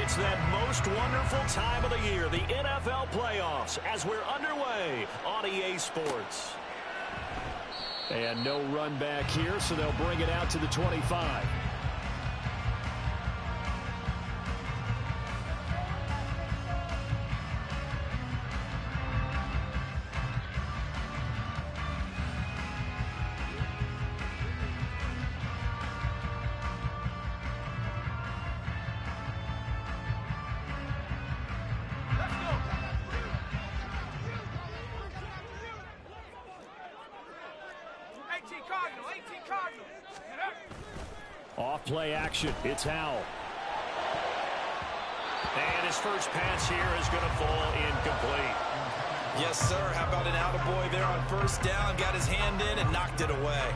It's that most wonderful time of the year, the NFL playoffs, as we're underway on EA Sports. And no run back here, so they'll bring it out to the 25. Off play action. It's Howell. And his first pass here is going to fall incomplete. Yes, sir. How about an attaboy there on first down? Got his hand in and knocked it away.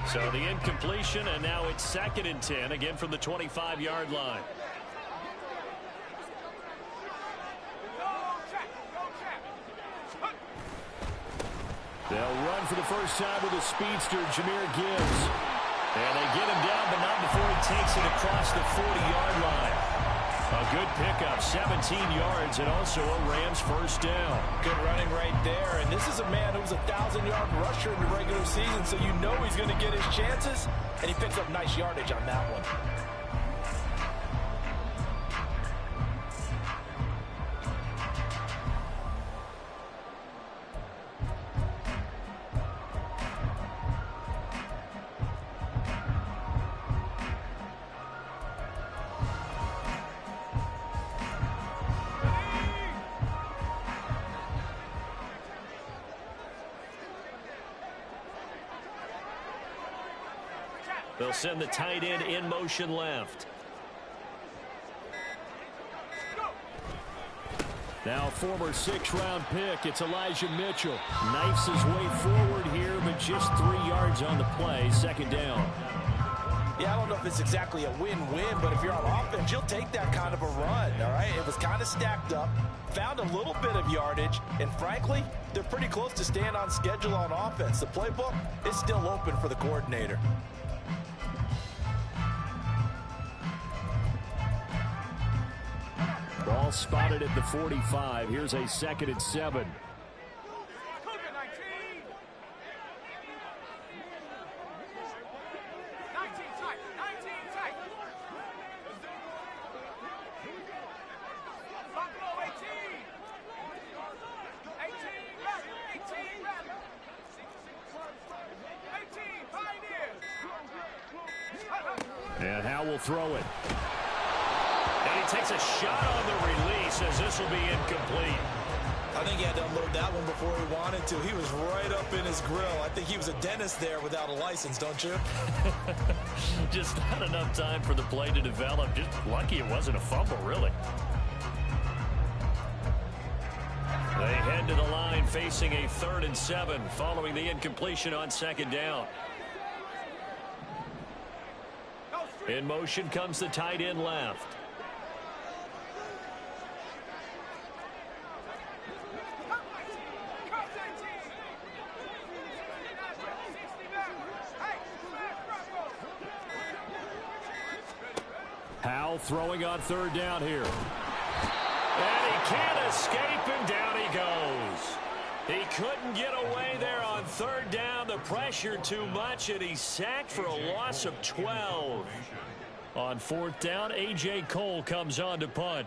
So the incompletion, and now it's 2nd and 10, again from the 25-yard line. They'll run for the first time with a speedster, Jahmyr Gibbs. And they get him down, but not before he takes it across the 40-yard line. A good pickup, 17 yards, and also a Rams first down. Good running right there. And this is a man who was a 1,000-yard rusher in the regular season, so you know he's going to get his chances. And he picks up nice yardage on that one. They'll send the tight end in motion left. Now former 6th-round pick, it's Elijah Mitchell. Knifes his way forward here, but just 3 yards on the play, 2nd down. Yeah, I don't know if it's exactly a win-win, but if you're on offense, you'll take that kind of a run, all right? It was kind of stacked up, found a little bit of yardage, and frankly, they're pretty close to staying on schedule on offense. The playbook is still open for the coordinator. Ball spotted at the 45. Here's a 2nd and 7. And Howell will throw it. And he takes a shot on the release as this will be incomplete. I think he had to unload that one before he wanted to. He was right up in his grill. I think he was a dentist there without a license, don't you? Just not enough time for the play to develop. Just lucky it wasn't a fumble, really. They head to the line facing a 3rd and 7 following the incompletion on 2nd down. In motion comes the tight end left. Howell throwing on 3rd down here. And he can't escape, and down he goes. He couldn't get away there on 3rd down. The pressure too much, and he's sacked for a loss of 12. On 4th down, A.J. Cole comes on to punt.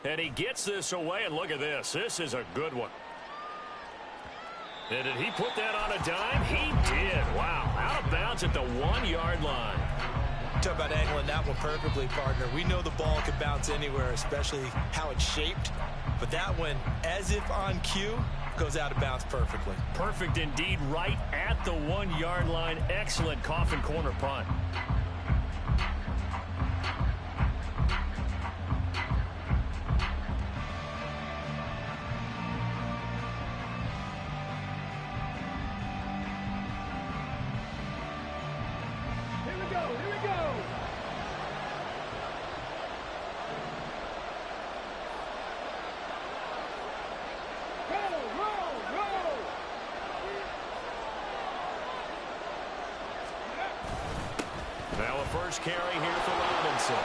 And he gets this away, and look at this. This is a good one. And did he put that on a dime? He did. Wow. Out of bounds at the 1-yard line. Talk about angling that one perfectly, partner. We know the ball can bounce anywhere, especially how it's shaped. But that one, as if on cue, goes out of bounds perfectly. Perfect indeed, right at the 1-yard line. Excellent coffin corner punt. Now a first carry here for Robinson.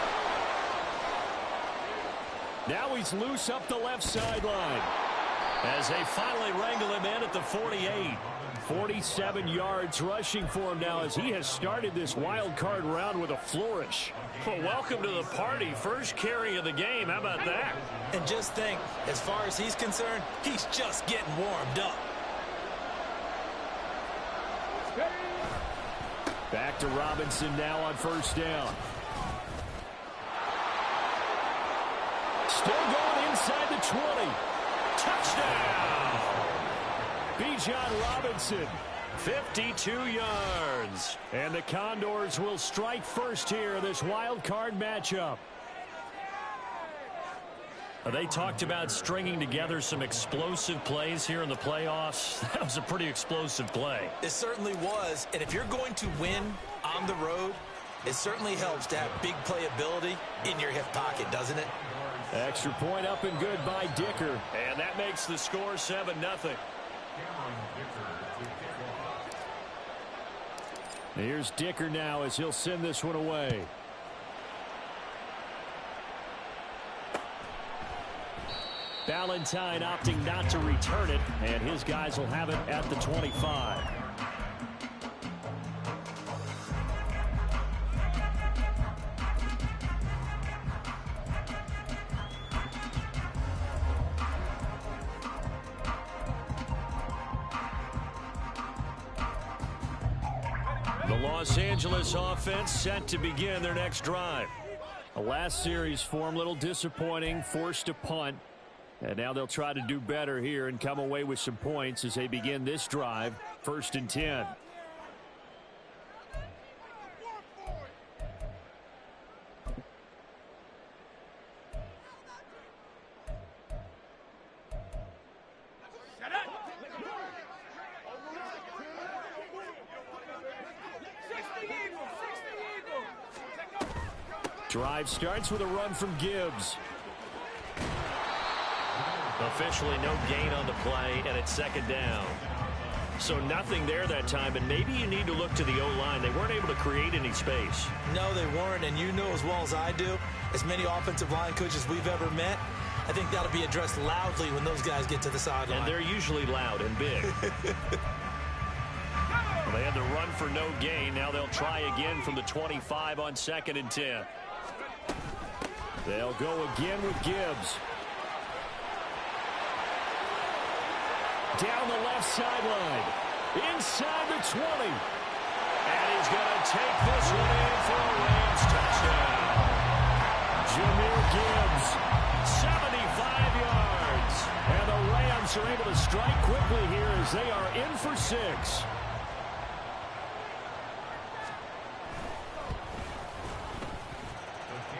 Now he's loose up the left sideline. As they finally wrangle him in at the 48. 47 yards rushing for him now as he has started this wild card round with a flourish. Well, welcome to the party. First carry of the game. How about that? And just think, as far as he's concerned, he's just getting warmed up. Back to Robinson now on first down. Still going inside the 20. Touchdown! Bijan Robinson. 52 yards. And the Condors will strike first here in this wild card matchup. They talked about stringing together some explosive plays here in the playoffs. That was a pretty explosive play. It certainly was. And if you're going to win on the road, it certainly helps to have big playability in your hip pocket, doesn't it? Extra point up and good by Dicker. And that makes the score 7-0. Here's Dicker now as he'll send this one away. Valentine opting not to return it, and his guys will have it at the 25. The Los Angeles offense set to begin their next drive. The last series for him, a little disappointing, forced a punt. And now they'll try to do better here and come away with some points as they begin this drive, 1st and 10. Drive starts with a run from Gibbs. Officially no gain on the play, and it's 2nd down. So nothing there that time, and maybe you need to look to the O-line. They weren't able to create any space. No, they weren't, and you know as well as I do, as many offensive line coaches we've ever met, I think that'll be addressed loudly when those guys get to the sideline. And they're usually loud and big. Well, they had the run for no gain. Now they'll try again from the 25 on 2nd and 10. They'll go again with Gibbs. Down the left sideline. Inside the 20. And he's going to take this one in for a Rams touchdown. Jahmyr Gibbs. 75 yards. And the Rams are able to strike quickly here as they are in for 6.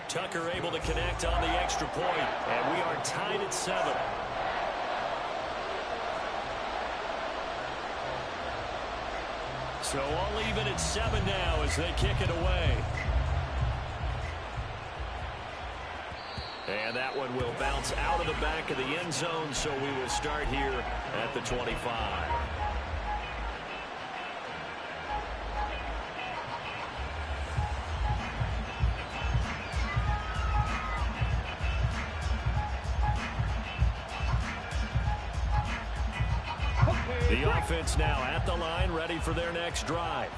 Tucker able to connect on the extra point. And we are tied at 7. So all even at 7 now as they kick it away. And that one will bounce out of the back of the end zone, so we will start here at the 25. The offense now at the line, ready for their next drive.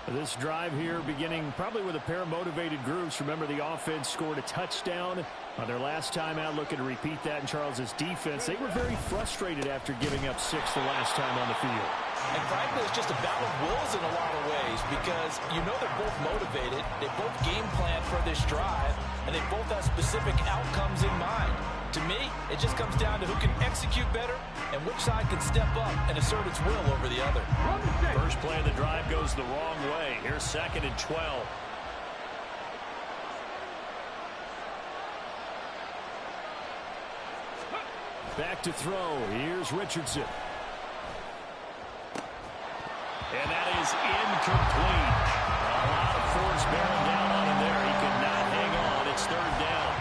This drive here beginning probably with a pair of motivated groups. Remember, the offense scored a touchdown on their last time out, looking to repeat that in Charles's defense. They were very frustrated after giving up 6 the last time on the field. And frankly, it's just a battle of wills in a lot of ways because you know they're both motivated. They both game plan for this drive, and they both have specific outcomes in mind. To me, it just comes down to who can execute better and which side can step up and assert its will over the other. First play of the drive goes the wrong way. Here's 2nd and 12. Back to throw. Here's Richardson. And that is incomplete. A lot of force bearing down on him there. He could not hang on. It's 3rd down.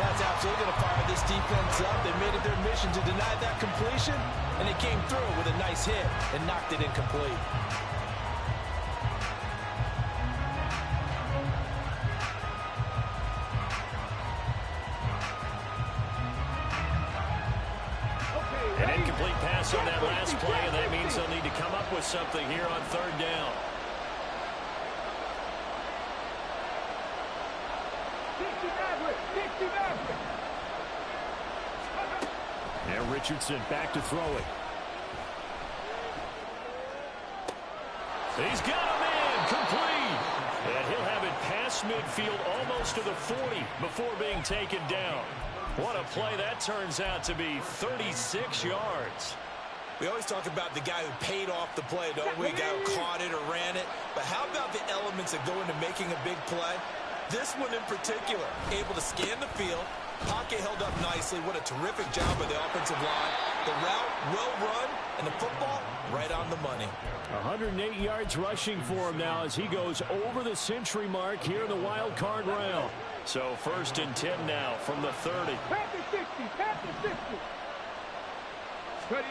That's absolutely going to fire this defense up. They made it their mission to deny that completion, and they came through with a nice hit and knocked it incomplete. with something here on third down. And Richardson back to throw it. He's got him in, complete. And he'll have it past midfield almost to the 40 before being taken down. What a play that turns out to be, 36 yards. We always talk about the guy who paid off the play, don't we? The guy who caught it or ran it. But how about the elements that go into making a big play? This one in particular, able to scan the field, pocket held up nicely. What a terrific job by the offensive line. The route, well run, and the football, right on the money. 108 yards rushing for him now as he goes over the century mark here in the wild card round. So 1st and 10 now from the 30. Pass the 60. Ready.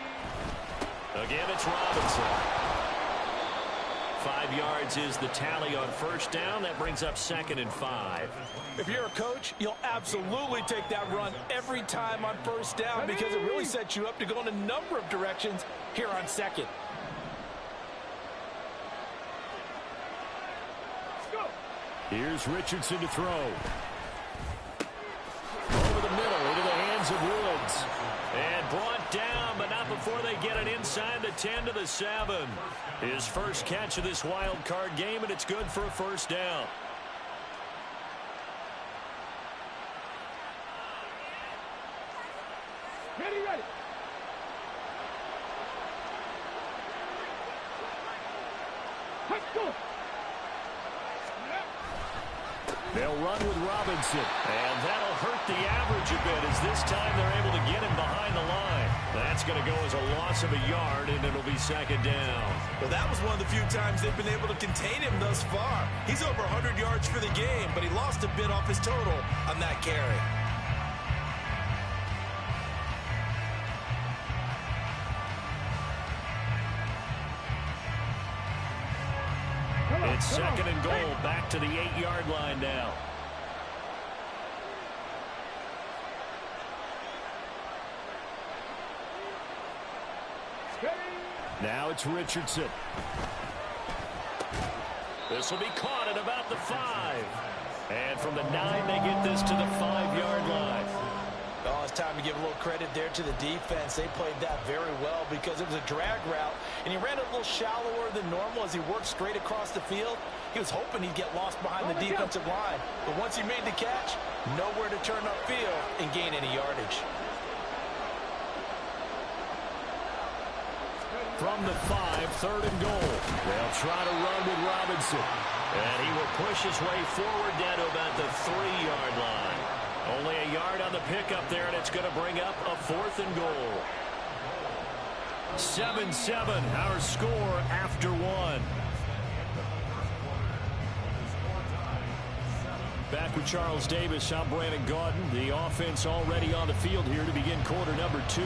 Again, it's Robinson. 5 yards is the tally on first down. That brings up 2nd and 5. If you're a coach, you'll absolutely take that run every time on first down because it really sets you up to go in a number of directions here on 2nd. Here's Richardson to throw. Over the middle into the hands of Woods. And brought down, but not before they get it inside the 10 to the 7. His first catch of this wild card game, and it's good for a first down. Ready. Let's go. They'll run with Robinson. And that'll hurt the average a bit as this time they're able to get him behind the line. That's going to go as a loss of a yard, and it'll be 2nd down. Well, that was one of the few times they've been able to contain him thus far. He's over 100 yards for the game, but he lost a bit off his total on that carry. It's 2nd and goal, back to the 8-yard line now. Now it's Richardson. This will be caught at about the 5. And from the 9, they get this to the 5-yard line. Oh, it's time to give a little credit there to the defense. They played that very well because it was a drag route, and he ran a little shallower than normal as he worked straight across the field. He was hoping he'd get lost behind the defensive line, but once he made the catch, nowhere to turn upfield and gain any yardage. From the 5, 3rd and goal. They'll try to run with Robinson. And he will push his way forward down to about the 3-yard line. Only a yard on the pickup there, and it's going to bring up a 4th and goal. 7-7, our score after 1. Back with Charles Davis, I'm Brandon Gaudin. The offense already on the field here to begin quarter number 2.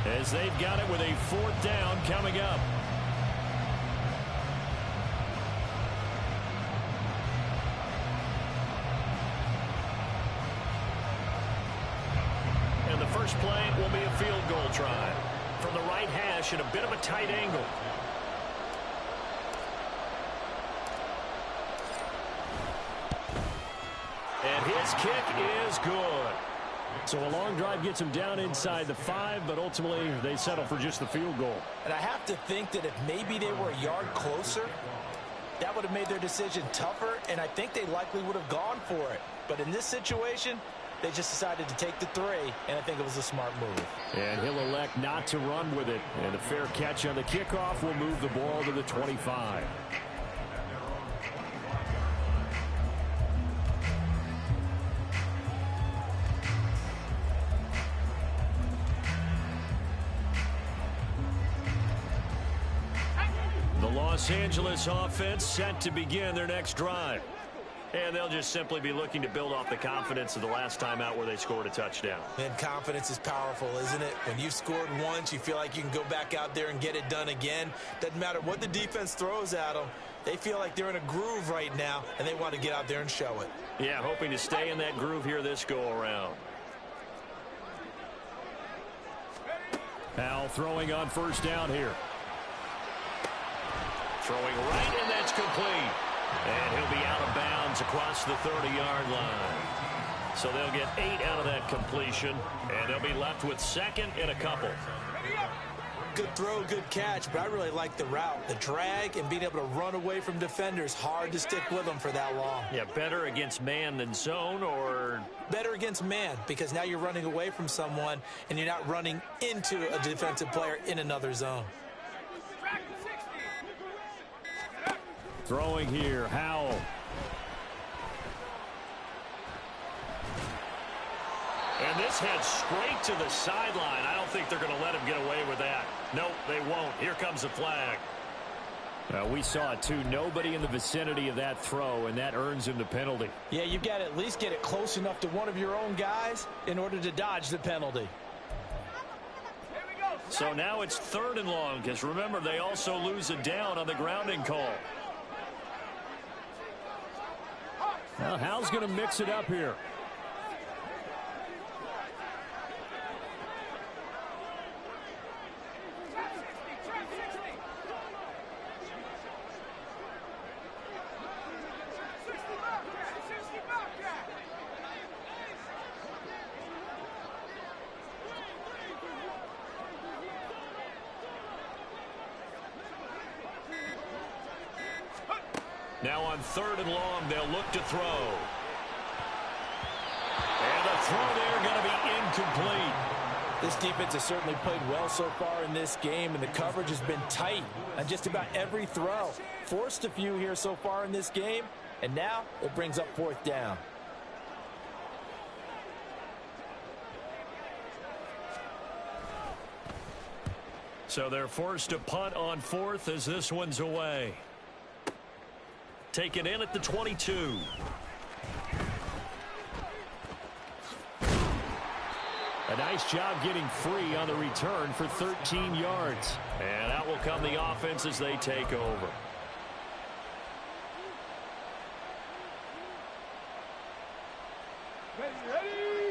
As they've got it with a 4th down coming up. And the first play will be a field goal try. From the right hash at a bit of a tight angle. And his kick is good. So a long drive gets them down inside the 5, but ultimately they settle for just the field goal. And I have to think that if maybe they were a yard closer, that would have made their decision tougher, and I think they likely would have gone for it. But in this situation, they just decided to take the 3, and I think it was a smart move. And he'll elect not to run with it. And a fair catch on the kickoff will move the ball to the 25. Los Angeles offense set to begin their next drive. And they'll just simply be looking to build off the confidence of the last time out where they scored a touchdown. And confidence is powerful, isn't it? When you've scored once, you feel like you can go back out there and get it done again. Doesn't matter what the defense throws at them. They feel like they're in a groove right now, and they want to get out there and show it. Yeah, hoping to stay in that groove here this go-around. Powell throwing on first down here. Throwing right, and that's complete. And he'll be out of bounds across the 30-yard line. So they'll get 8 out of that completion, and they'll be left with second and a couple. Good throw, good catch, but I really like the route. The drag and being able to run away from defenders, hard to stick with them for that long. Yeah, better against man than zone, or? Better against man, because now you're running away from someone, and you're not running into a defensive player in another zone. Throwing here, Howell. And this heads straight to the sideline. I don't think they're going to let him get away with that. Nope, they won't. Here comes the flag. We saw it too. Nobody in the vicinity of that throw, and that earns him the penalty. Yeah, you've got to at least get it close enough to one of your own guys in order to dodge the penalty. So now it's 3rd and long, because remember, they also lose a down on the grounding call. Now, Howell's going to mix it up here. Now on 3rd and long, they'll look to throw. And the throw there going to be incomplete. This defense has certainly played well so far in this game, and the coverage has been tight on just about every throw. Forced a few here so far in this game, and now it brings up 4th down. So they're forced to punt on 4th as this one's away. Taken in at the 22. A nice job getting free on the return for 13 yards. And out will come the offense as they take over.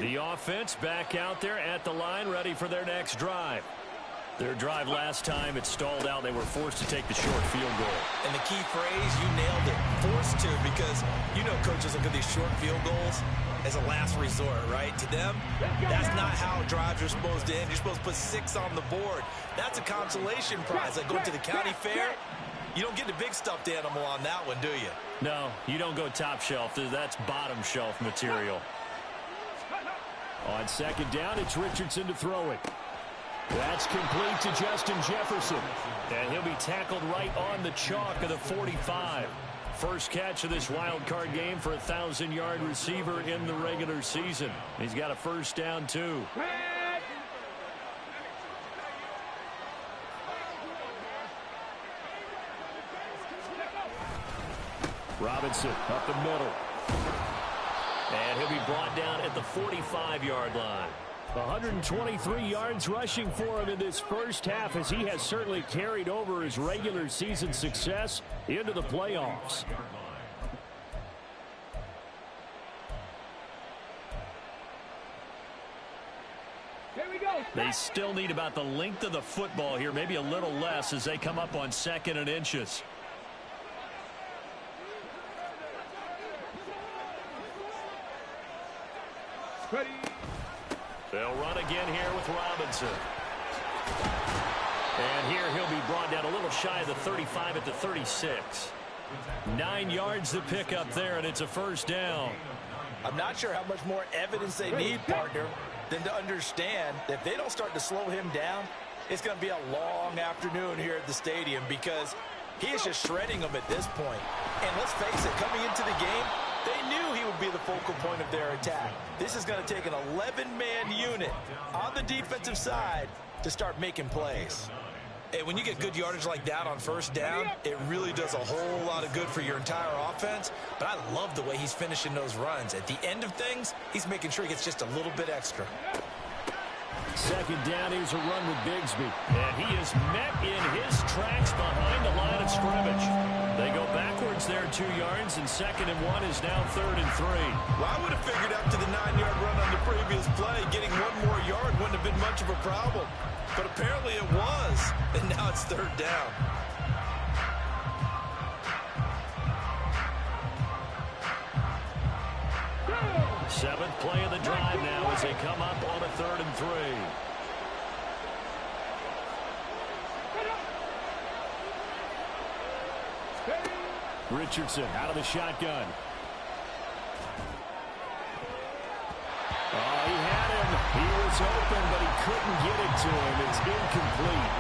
The offense back out there at the line, ready for their next drive. Their drive last time, it stalled out. They were forced to take the short field goal. And the key phrase, you nailed it, forced to, because you know coaches look at these short field goals as a last resort, right? To them, that's not how drives are supposed to end. You're supposed to put 6 on the board. That's a consolation prize. Like going to the county fair, you don't get the big stuffed animal on that one, do you? No, you don't go top shelf. That's bottom shelf material. On 2nd down, it's Richardson to throw it. That's complete to Justin Jefferson. And he'll be tackled right on the chalk of the 45. First catch of this wild card game for a 1,000-yard receiver in the regular season. He's got a 1st down, too. Robinson up the middle. And he'll be brought down at the 45-yard line. 123 yards rushing for him in this first half, as he has certainly carried over his regular season success into the playoffs. Here we go. They still need about the length of the football here, maybe a little less as they come up on 2nd and inches. Ready. They'll run again here with Robinson. And here he'll be brought down a little shy of the 35 at the 36. 9 yards to pick up there, and it's a 1st down. I'm not sure how much more evidence they need, partner, than to understand that if they don't start to slow him down, it's going to be a long afternoon here at the stadium, because he is just shredding them at this point. And let's face it, coming into the game, they knew he would be the focal point of their attack. This is going to take an 11-man unit on the defensive side to start making plays. And when you get good yardage like that on 1st down, it really does a whole lot of good for your entire offense. But I love the way he's finishing those runs. At the end of things, he's making sure he gets just a little bit extra. 2nd down, here's a run with Bigsby. And he is met in his tracks behind the line of scrimmage. They go backwards there 2 yards, and 2nd and 1 is now 3rd and 3. Well, I would have figured after the 9-yard run on the previous play, getting 1 more yard wouldn't have been much of a problem. But apparently it was, and now it's 3rd down. as they come up on a 3rd and 3. Richardson out of the shotgun. Oh, he had him. He was open, but he couldn't get it to him. It's incomplete.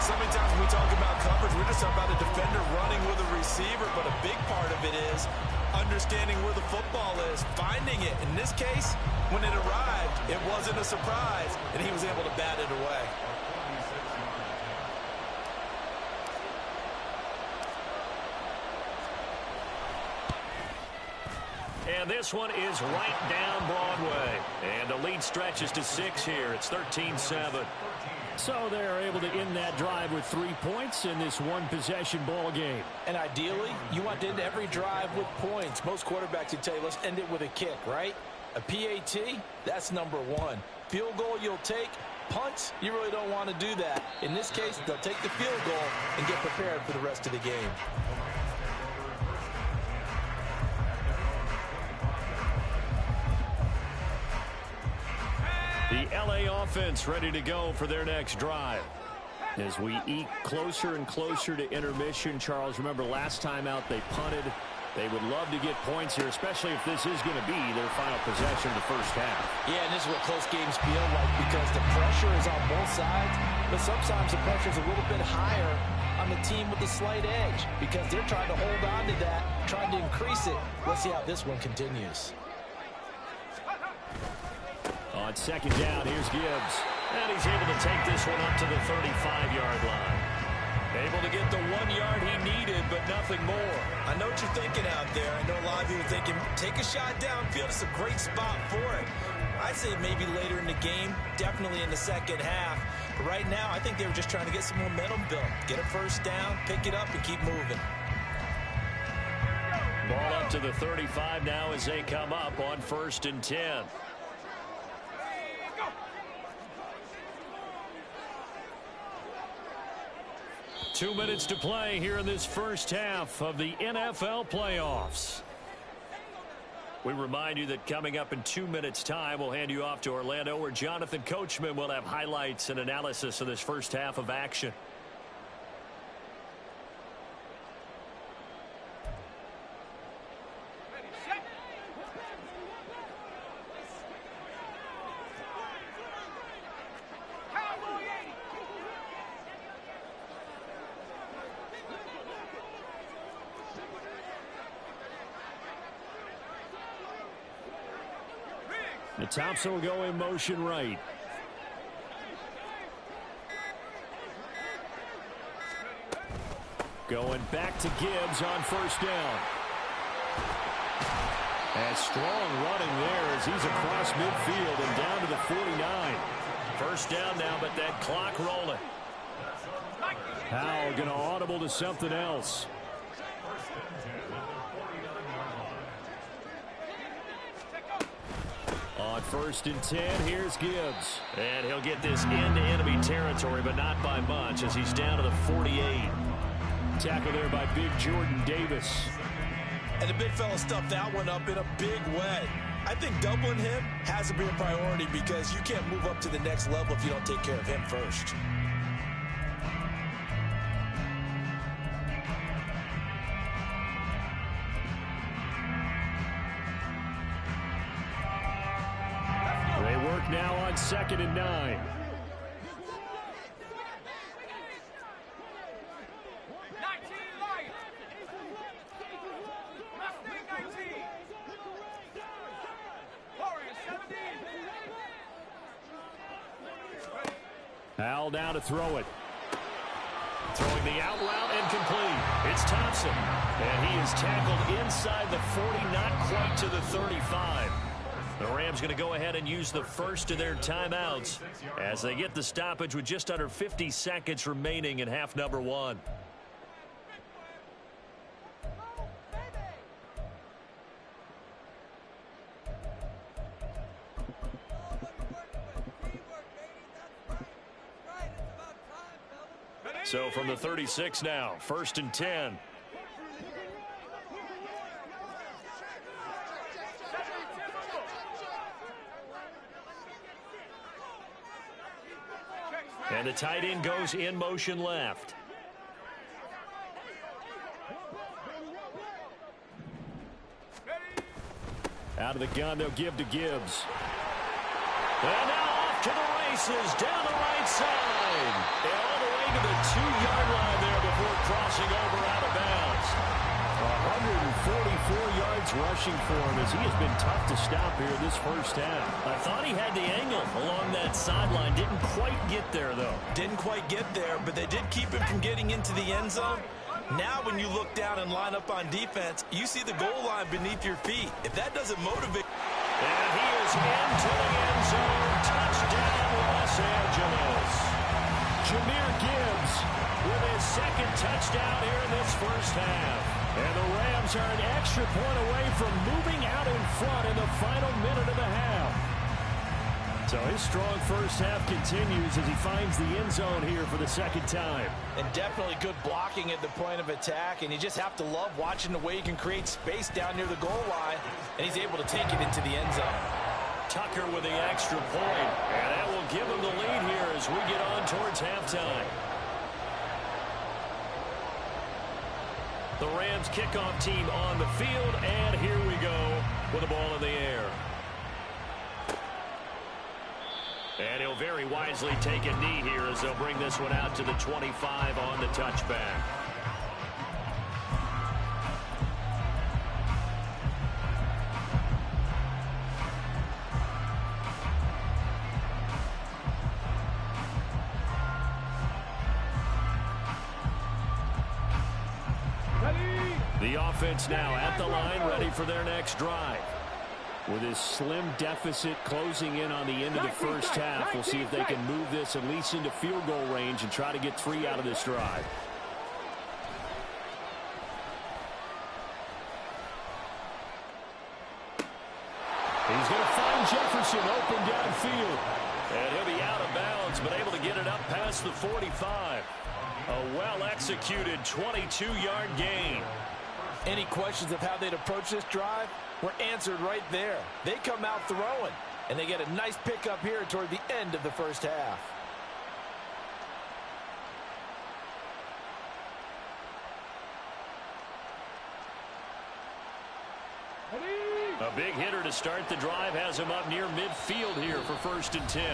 So many times when we talk about coverage, we're just talking about a defender running with a receiver, but a big part of it is understanding where the football is, finding it. In this case, when it arrived, it wasn't a surprise, and he was able to bat it away. And this one is right down Broadway. And the lead stretches to 6 here. It's 13-7. So they're able to end that drive with 3 points in this one-possession ball game. And ideally, you want to end every drive with points. Most quarterbacks would tell you, let's end it with a kick, right? A PAT, that's number 1. Field goal you'll take. Punts, you really don't want to do that. In this case, they'll take the field goal and get prepared for the rest of the game. The LA offense ready to go for their next drive. As we eke closer and closer to intermission, Charles, remember last time out they punted. They would love to get points here, especially if this is going to be their final possession of the first half. Yeah, and this is what close games feel like because the pressure is on both sides, but sometimes the pressure is a little bit higher on the team with the slight edge because they're trying to hold on to that, trying to increase it. Let's see how this one continues. On 2nd down, here's Gibbs. And he's able to take this one up to the 35-yard line. Able to get the 1 yard he needed, but nothing more. I know what you're thinking out there. I know a lot of you are thinking, take a shot downfield. It's a great spot for it. I'd say maybe later in the game, definitely in the second half. But right now, I think they were just trying to get some momentum built. Get a first down, pick it up, and keep moving. Ball up to the 35 now as they come up on 1st and 10. Two minutes to play here in this first half of the NFL playoffs. We remind you that coming up in 2 minutes' time, we'll hand you off to Orlando, where Jonathan Coachman will have highlights and analysis of this first half of action. And Thompson will go in motion right. Going back to Gibbs on 1st down. And strong running there as he's across midfield and down to the 49. First down now, but that clock rolling. Howell going to audible to something else. On 1st and 10, here's Gibbs. And he'll get this into enemy territory, but not by much as he's down to the 48. Tackle there by big Jordan Davis. And the big fella stuffed that one up in a big way. I think doubling him has to be a priority because you can't move up to the next level if you don't take care of him first. They work now on 2nd and 9. Howell down to throw it. Throwing the out route and complete. It's Thompson. And he is tackled inside the 40, not quite to the 35. The Rams going to go ahead and use the first of their timeouts as they get the stoppage with just under 50 seconds remaining in half number 1. So from the 36 now, 1st and 10. And the tight end goes in motion left. Out of the gun, they'll give to Gibbs. And now off to the races, down the right side. And all the way to the 2-yard line there before crossing over out of bounds. 144 yards rushing for him as he has been tough to stop here this first half. I thought he had the angle along that sideline. Didn't quite get there, though. Didn't quite get there, but they did keep him from getting into the end zone. Now when you look down and line up on defense, you see the goal line beneath your feet. If that doesn't motivate... And he is into the end zone. Touchdown, Los Angeles. Jahmyr Gibbs with his second touchdown here in this first half. And the Rams are an extra point away from moving out in front in the final minute of the half. So his strong first half continues as he finds the end zone here for the second time. And definitely good blocking at the point of attack. And you just have to love watching the way he can create space down near the goal line. And he's able to take it into the end zone. Tucker with the extra point. And that will give him the lead here as we get on towards halftime. The Rams kickoff team on the field. And here we go with the ball in the air. And he'll very wisely take a knee here as they'll bring this one out to the 25 on the touchback. The offense now at the line, ready for their next drive. With his slim deficit closing in on the end of the first half, we'll see if they can move this at least into field goal range and try to get 3 out of this drive. He's going to find Jefferson open downfield. And he'll be out of bounds, but able to get it up past the 45. A well-executed 22-yard gain. Any questions of how they'd approach this drive were answered right there. They come out throwing, and they get a nice pickup here toward the end of the first half. A big hitter to start the drive has him up near midfield here for 1st and 10.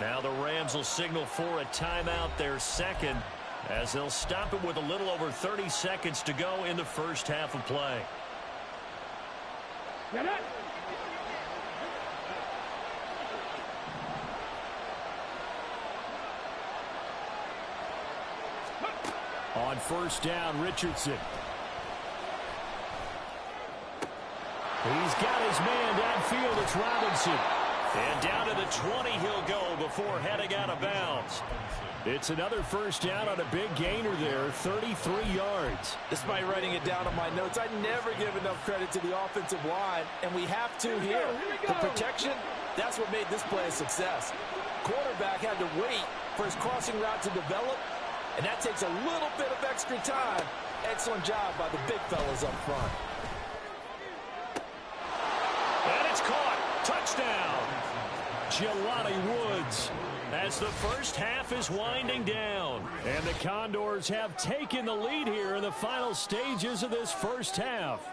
Now the Rams will signal for a timeout, their second, as they'll stop it with a little over 30 seconds to go in the first half of play. On 1st down, Richardson. He's got his man downfield. It's Robinson. And down to the 20 he'll go before heading out of bounds. It's another 1st down on a big gainer there, 33 yards. Despite writing it down on my notes, I never give enough credit to the offensive line, and we have to here. The protection, that's what made this play a success. Quarterback had to wait for his crossing route to develop, and that takes a little bit of extra time. Excellent job by the big fellas up front. And it's caught. Touchdown. Jelani Woods. As the first half is winding down. And the Condors have taken the lead here in the final stages of this first half.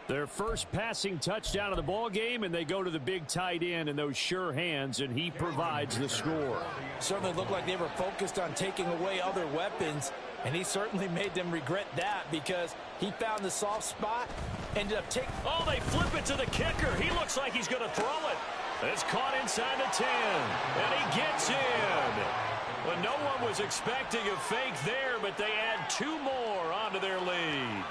Their first passing touchdown of the ball game, and they go to the big tight end in those sure hands, and he provides the score. Certainly looked like they were focused on taking away other weapons, and he certainly made them regret that because he found the soft spot, ended up taking... Oh, they flip it to the kicker. He looks like he's going to throw it. It's caught inside the 10, and he gets in. Well, no one was expecting a fake there, but they add 2 more onto their lead.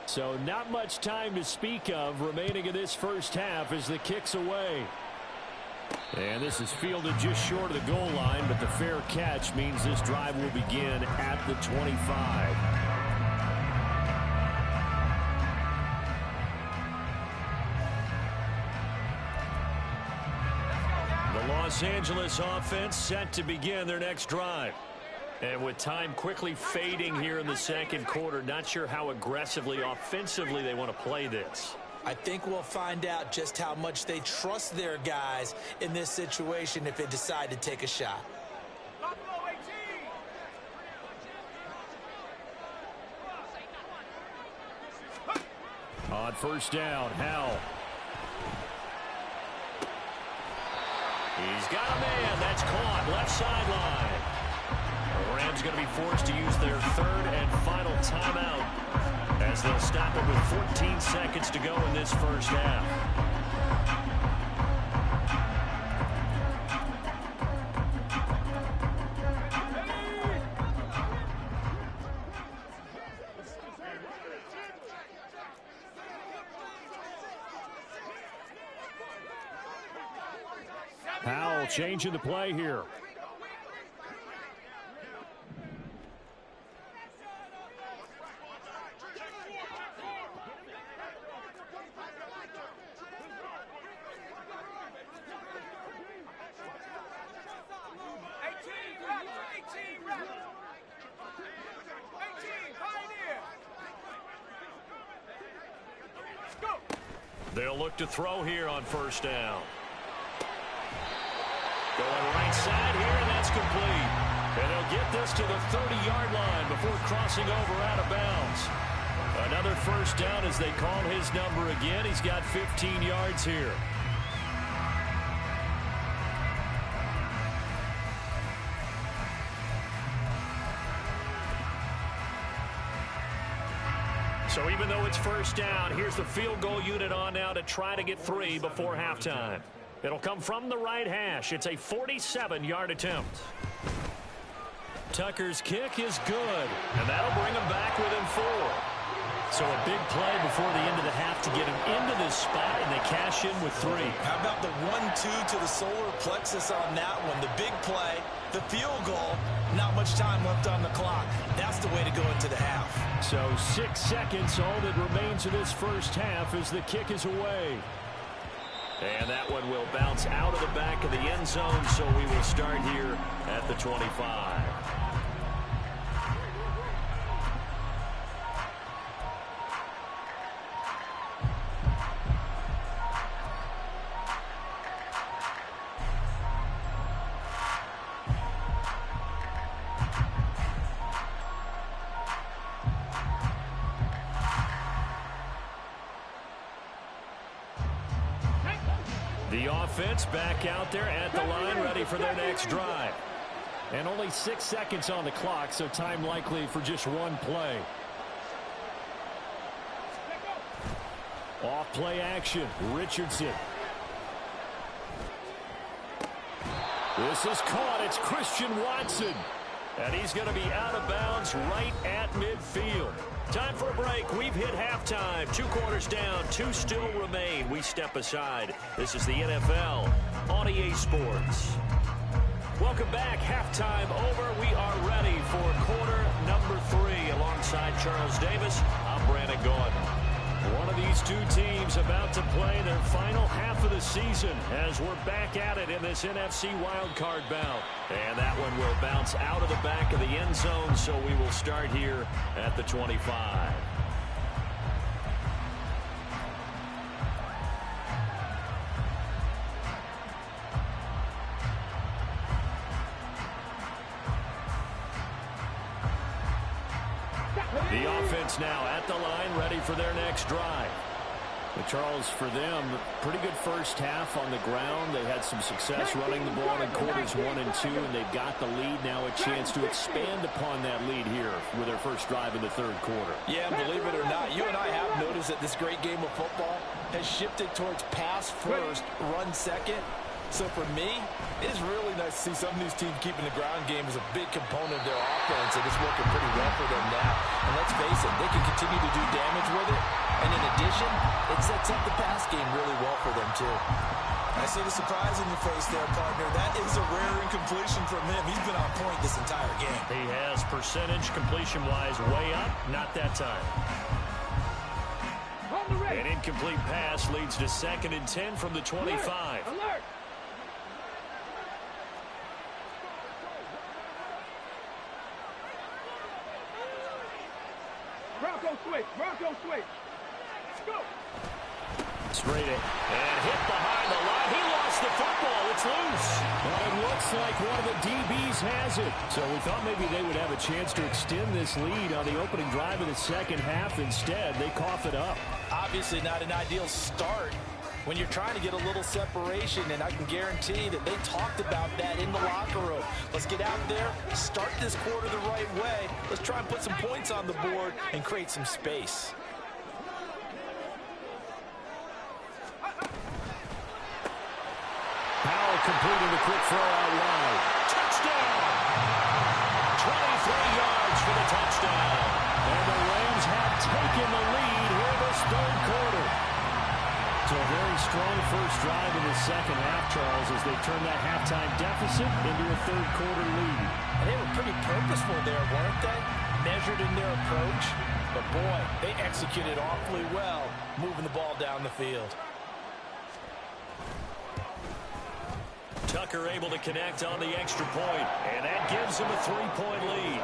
So not much time to speak of remaining in this first half as the kick's away. And this is fielded just short of the goal line, but the fair catch means this drive will begin at the 25. Los Angeles offense set to begin their next drive. And with time quickly fading here in the second quarter, not sure how aggressively, offensively they want to play this. I think we'll find out just how much they trust their guys in this situation if they decide to take a shot. On first down, Howell. He's got a man. That's caught. Left sideline. The Rams going to be forced to use their third and final timeout as they'll stop it with 14 seconds to go in this first half. Howell changing the play here. They'll look to throw here on first down. Going right side here, and that's complete. And they'll get this to the 30-yard line before crossing over out of bounds. Another first down as they call his number again. He's got 15 yards here. So even though it's first down, here's the field goal unit on now to try to get 3 before halftime. It'll come from the right hash. It's a 47-yard attempt. Tucker's kick is good, and that'll bring him back within 4. So a big play before the end of the half to get him into this spot, and they cash in with 3. How about the 1-2 to the solar plexus on that one? The big play, the field goal, not much time left on the clock. That's the way to go into the half. So 6 seconds, all that remains of this first half as the kick is away. And that one will bounce out of the back of the end zone, so we will start here at the 25. The offense back out there at the line, ready for their next drive. And only 6 seconds on the clock, so time likely for just one play. Off play action, Richardson. This is caught. It's Christian Watson. And he's going to be out of bounds right at midfield. Time for a break. We've hit halftime. 2 quarters down. 2 still remain. We step aside. This is the NFL on EA Sports. Welcome back. Halftime over. We are ready for quarter number 3. Alongside Charles Davis, I'm Brandon Gordon. One of these 2 teams about to play their final half of the season as we're back at it in this NFC Wildcard bout. And that one will bounce out of the back of the end zone, so we will start here at the 25. The offense now at the line, ready for their next drive. But Charles, for them, pretty good first half on the ground. They had some success running the ball in quarters 1 and 2, and they've got the lead. Now a chance to expand upon that lead here with their first drive in the third quarter. Yeah, believe it or not, you and I have noticed that this great game of football has shifted towards pass first, run second. So for me, it is really nice to see some of these teams keeping the ground game as a big component of their offense, and it's working pretty well for them now. And let's face it, they can continue to do damage with it. And in addition, it sets up the pass game really well for them, too. I see the surprise in your face there, partner. That is a rare incompletion from him. He's been on point this entire game. He has percentage completion-wise way up. Not that time. An incomplete pass leads to 2nd and 10 from the 25. Alert! switch. Bronco switch. Go. Straight it. And hit behind the line. He lost the football. It's loose. Well, it looks like one of the DBs has it. So we thought maybe they would have a chance to extend this lead on the opening drive of the second half. Instead, they cough it up. Obviously not an ideal start when you're trying to get a little separation, and I can guarantee that they talked about that in the locker room. Let's get out there, start this quarter the right way. Let's try and put some points on the board and create some space. Powell completing the quick throw out wide. Touchdown! 23 yards for the touchdown. And the Rams have taken the lead here this third quarter. So a very strong first drive in the second half, Charles, as they turn that halftime deficit into a third quarter lead. And they were pretty purposeful there, weren't they? Measured in their approach. But boy, they executed awfully well, moving the ball down the field. Tucker able to connect on the extra point, and that gives him a 3-point lead.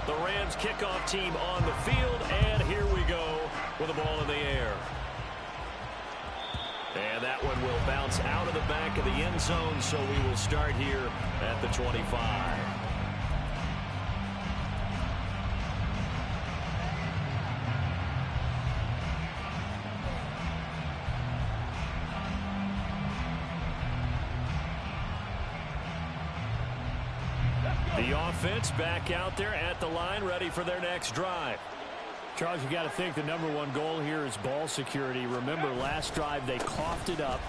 The Rams kickoff team on the field, and here we go with the ball in the air. And that one will bounce out of the back of the end zone, so we will start here at the 25. The offense back out there at the line, ready for their next drive. Charles, you got to think the number one goal here is ball security. Remember, last drive they coughed it up,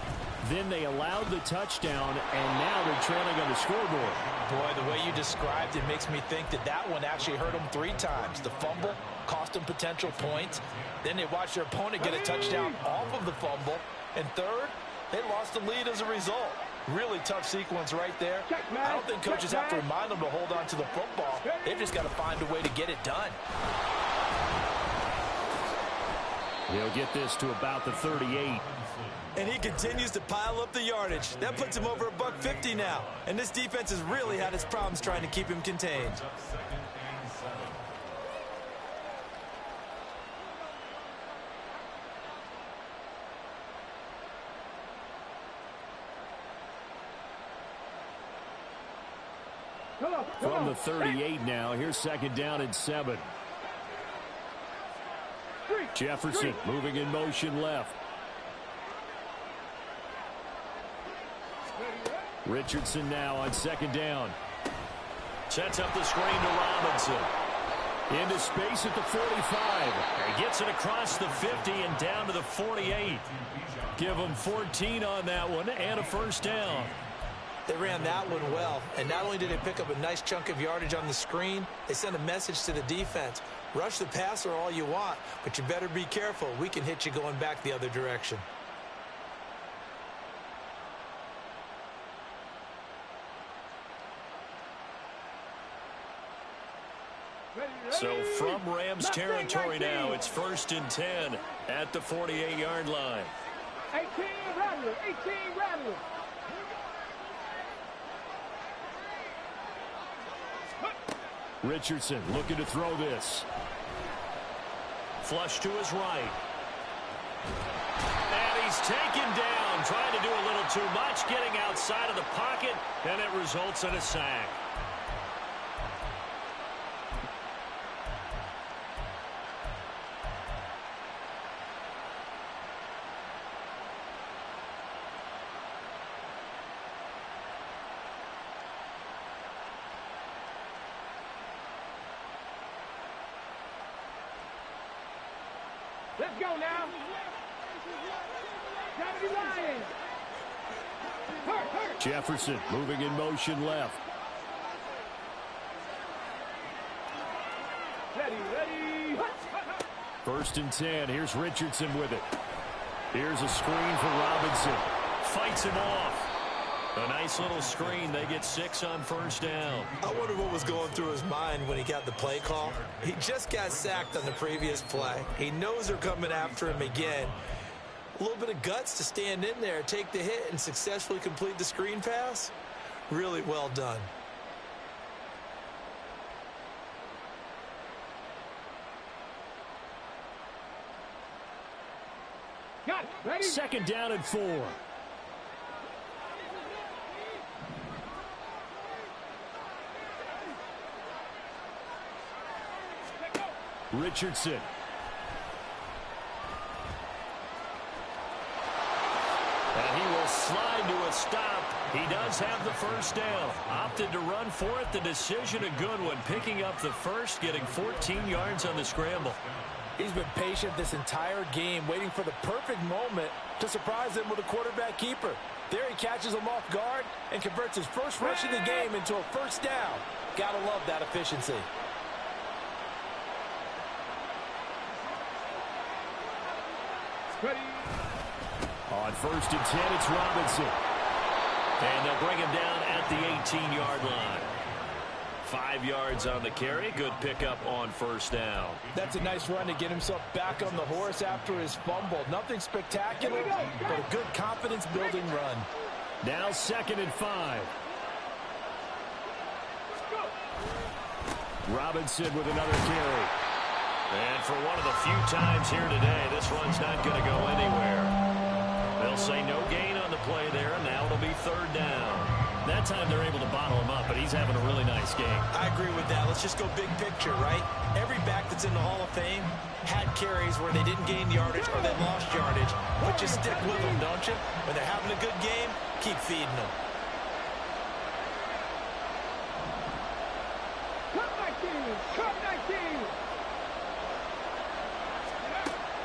then they allowed the touchdown, and now they're trailing on the scoreboard. Boy, the way you described it makes me think that that one actually hurt them 3 times. The fumble cost them potential points. Then they watched their opponent get a touchdown off of the fumble. And third, they lost the lead as a result. Really tough sequence right there. I don't think coaches have to remind them to hold on to the football. They've just got to find a way to get it done. He'll get this to about the 38. And he continues to pile up the yardage. That puts him over $150 now. And this defense has really had its problems trying to keep him contained. From the 38 now, here's second down and 7. Jefferson moving in motion left. Richardson now on second down. Sets up the screen to Robinson. Into space at the 45. He gets it across the 50 and down to the 48. Give him 14 on that one and a first down. They ran that one well, and not only did they pick up a nice chunk of yardage on the screen, they sent a message to the defense. Rush the passer all you want, but you better be careful. We can hit you going back the other direction. So from Rams territory now, it's 1st and 10 at the 48-yard line. 18 Rattler, 18 Rattler. Richardson looking to throw this. Flush to his right. And he's taken down, trying to do a little too much, getting outside of the pocket, and it results in a sack. Let's go now. Gotta be lying. Hurt. Jefferson moving in motion left. Ready. 1st and 10. Here's Richardson with it. Here's a screen for Robinson. Fights him off. A nice little screen. They get 6 on first down. I wonder what was going through his mind when he got the play call. He just got sacked on the previous play. He knows they're coming after him again. A little bit of guts to stand in there, take the hit, and successfully complete the screen pass. Really well done. Got it. Ready? Second down and 4. Richardson. And he will slide to a stop. He does have the first down. Opted to run for it. The decision a good one. Picking up the first, getting 14 yards on the scramble. He's been patient this entire game, waiting for the perfect moment to surprise him with a quarterback keeper. There he catches him off guard and converts his first rush of the game into a first down. Gotta love that efficiency. Ready? On first and 10, it's Robinson. And they'll bring him down at the 18-yard line. 5 yards on the carry. Good pickup on first down. That's a nice run to get himself back on the horse after his fumble. Nothing spectacular, but a good confidence-building run. Now second and 5. Robinson with another carry. And for one of the few times here today, this one's not going to go anywhere. They'll say no gain on the play there, and now it'll be third down. That time they're able to bottle him up, but he's having a really nice game. I agree with that. Let's just go big picture, right? Every back that's in the Hall of Fame had carries where they didn't gain yardage or they lost yardage. But you stick with them, don't you? When they're having a good game, keep feeding them. Cut 19. Cut 19.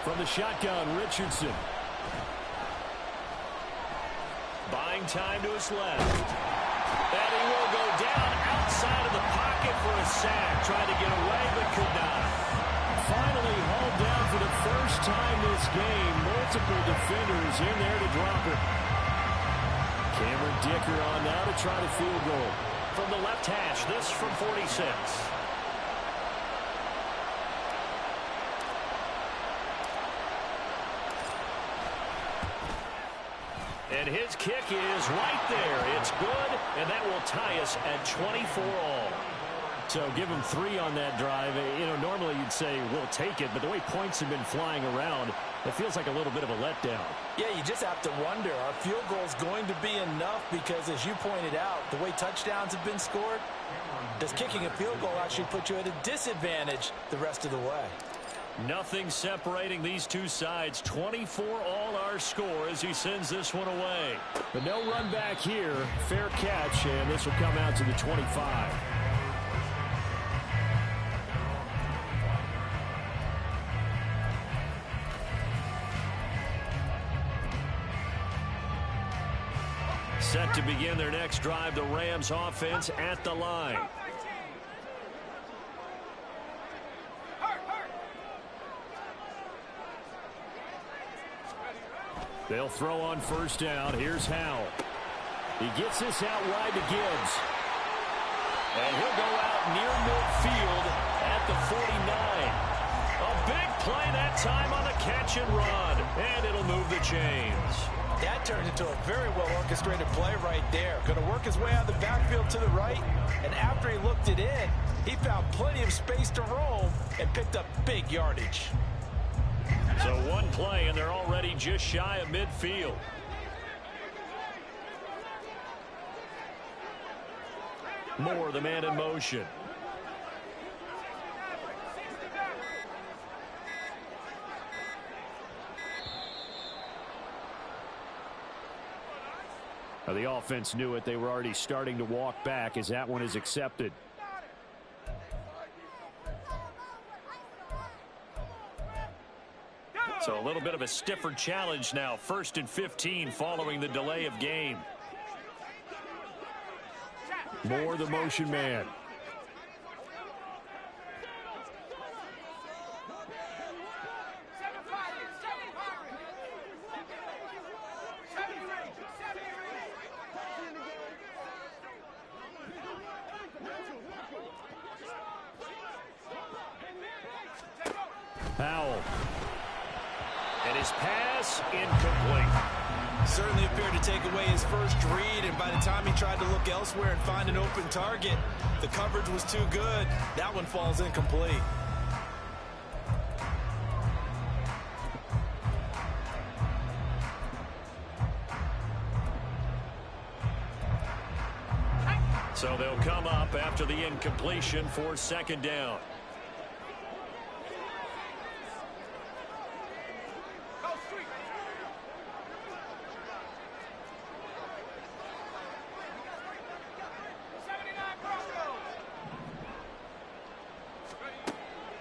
From the shotgun, Richardson. Buying time to his left. And he will go down outside of the pocket for a sack. Tried to get away, but could not. Finally hauled down for the first time this game. Multiple defenders in there to drop it. Cameron Dicker on now to try the field goal. From the left hash, this from 46. And his kick is right there. It's good, and that will tie us at 24 all. So give him 3 on that drive. You know, normally you'd say we'll take it, but the way points have been flying around, it feels like a little bit of a letdown. Yeah, you just have to wonder, are field goals going to be enough? Because as you pointed out, the way touchdowns have been scored, does kicking a field goal actually put you at a disadvantage the rest of the way? Nothing separating these two sides. 24 all our score as he sends this one away. But no run back here. Fair catch, and this will come out to the 25. Set to begin their next drive, the Rams offense at the line. They'll throw on first down. Here's Howell. He gets this out wide to Gibbs. And he'll go out near midfield at the 49. A big play that time on the catch and run. And it'll move the chains. That turned into a very well-orchestrated play right there. Going to work his way out of the backfield to the right. And after he looked it in, he found plenty of space to roam and picked up big yardage. So one play, and they're already just shy of midfield. Moore, the man in motion. Now the offense knew it. They were already starting to walk back as that one is accepted. So a little bit of a stiffer challenge now. 1st and 15 following the delay of game. Moore, the motion man. Howell. And his pass incomplete. Certainly appeared to take away his first read, and by the time he tried to look elsewhere and find an open target, the coverage was too good. That one falls incomplete. come up after the incompletion for second down.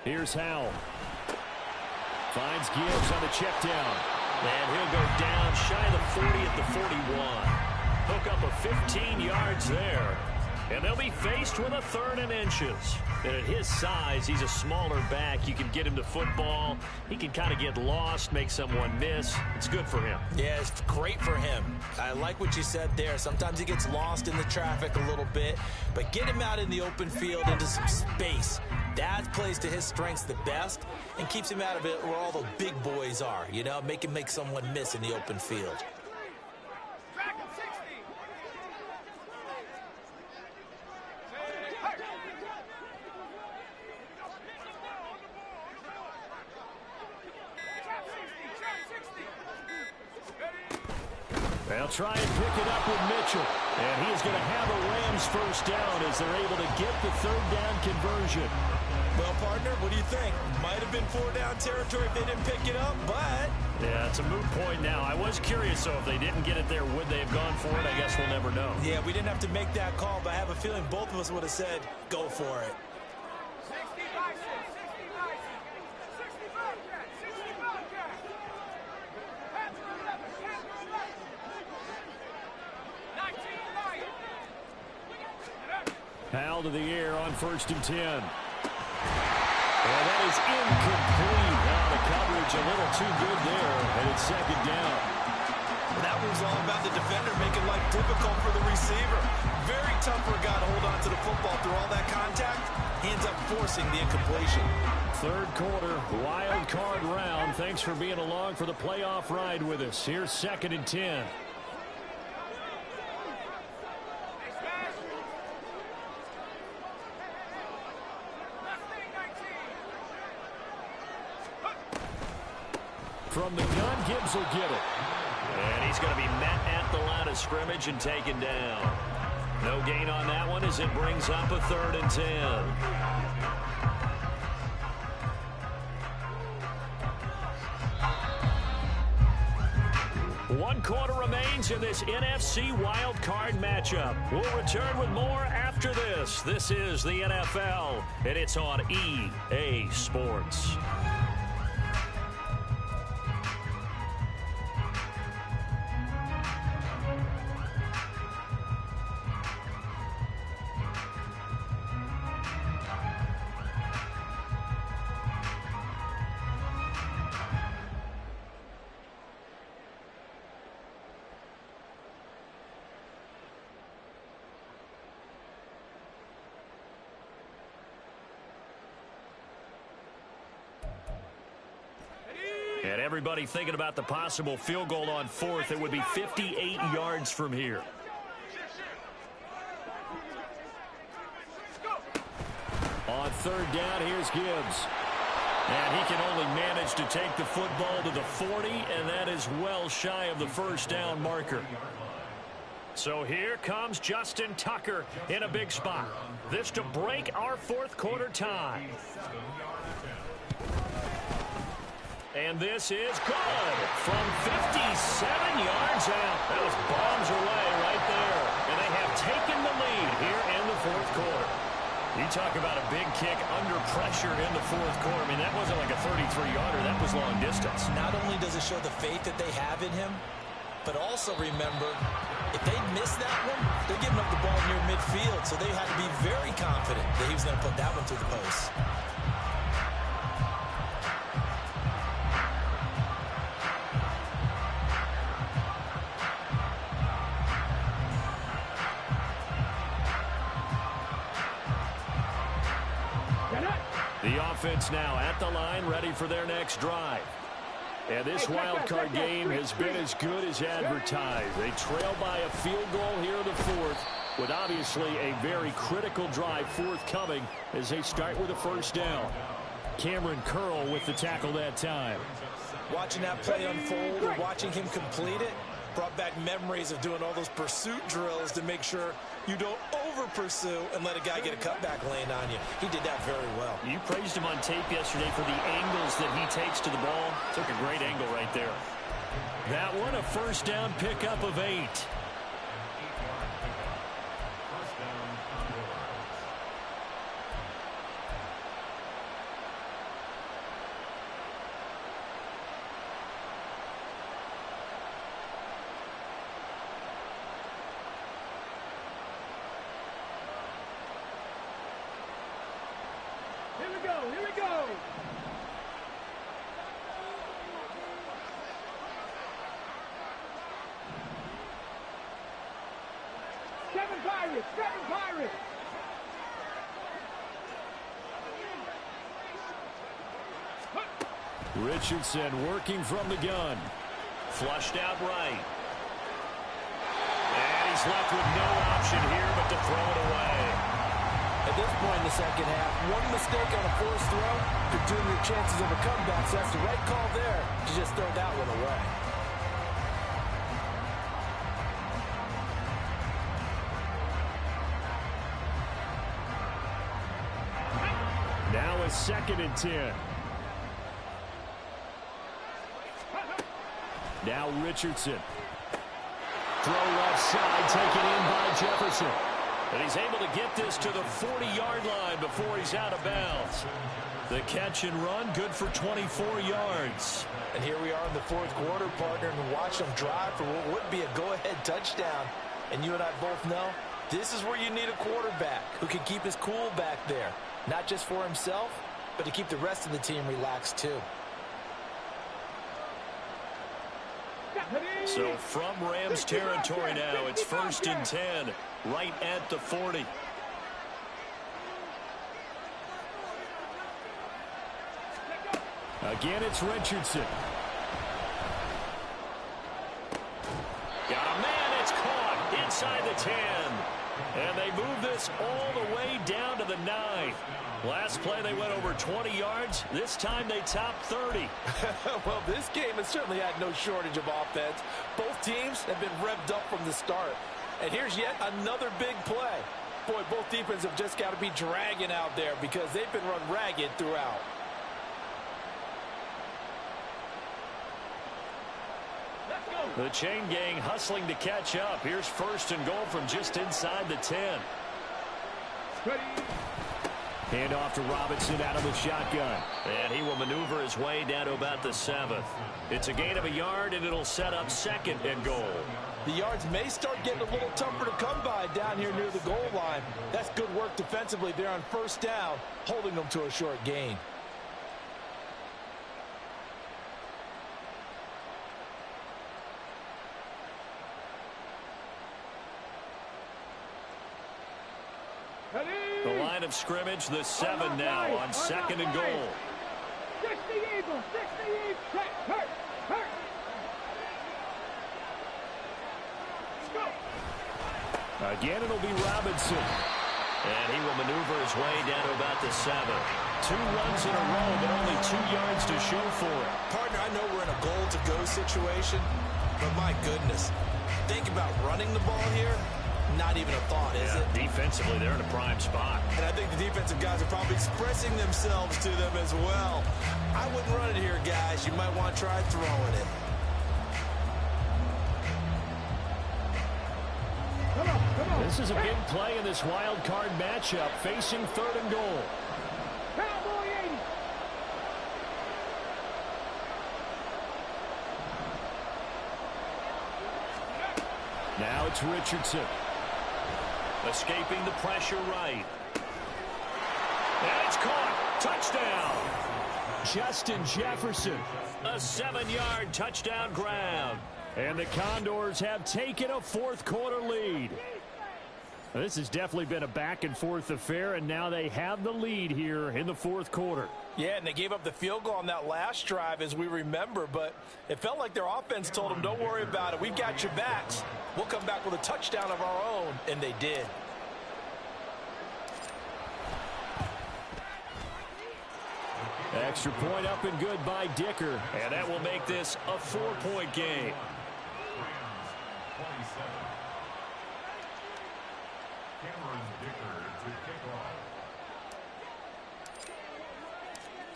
Here's Howell. Finds Gibbs on the check down. And he'll go down shy of the 40 at the 41. Hook up of 15 yards there. And they'll be faced with a 3rd and inches. And at his size, he's a smaller back. You can get him to football. He can kind of get lost, make someone miss. It's good for him. Yeah, it's great for him. I like what you said there. Sometimes he gets lost in the traffic a little bit. But get him out in the open field into some space. That plays to his strengths the best and keeps him out of it where all the big boys are. You know, make him make someone miss in the open field. They'll try and pick it up with Mitchell. And he is going to have a Rams first down as they're able to get the 3rd down conversion. Well, partner, what do you think? Might have been 4-down territory if they didn't pick it up, but... Yeah, it's a moot point now. I was curious, so if they didn't get it there, would they have gone for it? I guess we'll never know. Yeah, we didn't have to make that call, but I have a feeling both of us would have said, go for it. Howell to the air on 1st and 10. And that is incomplete. Now the coverage a little too good there, and it's 2nd down. That was all about the defender making life difficult for the receiver. Very tough for a guy to hold on to the football through all that contact. He ends up forcing the incompletion. 3rd quarter, wild card round. Thanks for being along for the playoff ride with us. Here's 2nd and 10. From the gun, Gibbs will get it. And he's going to be met at the line of scrimmage and taken down. No gain on that one as it brings up a 3rd and 10. One quarter remains in this NFC wildcard matchup. We'll return with more after this. This is the NFL, and it's on EA Sports. And everybody thinking about the possible field goal on 4th. It would be 58 yards from here. On 3rd down, here's Gibbs. And he can only manage to take the football to the 40, and that is well shy of the 1st down marker. So here comes Justin Tucker in a big spot. This to break our 4th quarter tie. And this is good from 57 yards out. That was bombs away right there. And they have taken the lead here in the 4th quarter. You talk about a big kick under pressure in the 4th quarter. I mean, that wasn't like a 33-yarder. That was long distance. Not only does it show the faith that they have in him, but also remember, if they miss that one, they're giving up the ball near midfield. So they had to be very confident that he was going to put that one through the post. The offense now at the line, ready for their next drive. And this wild card game has been as good as advertised. They trail by a field goal here in the 4th, with obviously a very critical drive forthcoming as they start with a 1st down. Cameron Curl with the tackle that time. Watching that play unfold or watching him complete it, Brought back memories of doing all those pursuit drills to make sure you don't over-pursue and let a guy get a cutback lane on you. He did that very well. You praised him on tape yesterday for the angles that he takes to the ball. Took a great angle right there. That one a first down pickup of 8. Here we go, here we go. Seven Pirates, seven Pirates. Richardson working from the gun. Flushed out right. And he's left with no option here but to throw it away. At this point in the second half, one mistake on a forced throw could doom your chances of a comeback. So that's the right call there to just throw that one away. Now a 2nd and 10. Now Richardson. Throw left side, taken in by Jefferson. And he's able to get this to the 40-yard line before he's out of bounds. The catch and run, good for 24 yards. And here we are in the fourth quarter, partner, and watch them drive for what would be a go-ahead touchdown. And you and I both know this is where you need a quarterback who can keep his cool back there. Not just for himself, but to keep the rest of the team relaxed too. So from Rams territory now, it's 1st and 10, right at the 40. Again, it's Richardson. Got a man, it's caught inside the 10. And they move this all the way down to the 9. Last play, they went over 20 yards. This time, they topped 30. Well, this game has certainly had no shortage of offense. Both teams have been revved up from the start. And here's yet another big play. Boy, both defenses have just got to be dragging out there because they've been run ragged throughout. The chain gang hustling to catch up. Here's 1st and goal from just inside the 10. Hand off to Robinson out of the shotgun. And he will maneuver his way down to about the 7th. It's a gain of a yard, and it'll set up 2nd and goal. The yards may start getting a little tougher to come by down here near the goal line. That's good work defensively there on 1st down, holding them to a short gain. The line of scrimmage, the 7 now on 2nd and goal. 60 Eagles, 60 Eagles, hurt. Again, it'll be Robinson. And he will maneuver his way down to about the 7. 2 runs in a row, but only 2 yards to show for it. Partner, I know we're in a goal-to-go situation, but my goodness, think about running the ball here. Not even a thought, is it? Defensively, they're in a prime spot. And I think the defensive guys are probably expressing themselves to them as well. I wouldn't run it here, guys. You might want to try throwing it. Come on. This is a big play in this wild card matchup, facing 3rd and goal. Cowboy 80. Now it's Richardson. Escaping the pressure right. And it's caught. Touchdown. Justin Jefferson. A 7-yard touchdown grab. And the Condors have taken a 4th quarter lead. This has definitely been a back-and-forth affair, and now they have the lead here in the 4th quarter. Yeah, and they gave up the field goal on that last drive, as we remember, but it felt like their offense told them, don't worry about it. We've got your backs. We'll come back with a touchdown of our own, and they did. Extra point up and good by Dicker. And that will make this a 4-point game.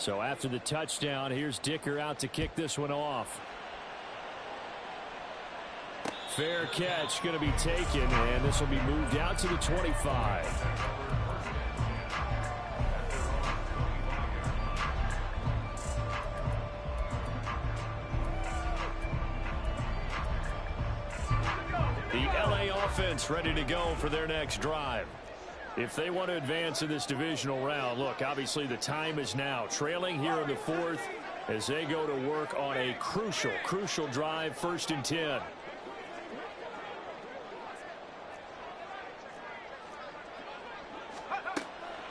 So after the touchdown, here's Dicker out to kick this one off. Fair catch going to be taken, and this will be moved out to the 25. The LA offense ready to go for their next drive. If they want to advance in this divisional round, look, obviously the time is now. Trailing here in the fourth as they go to work on a crucial drive, 1st and 10.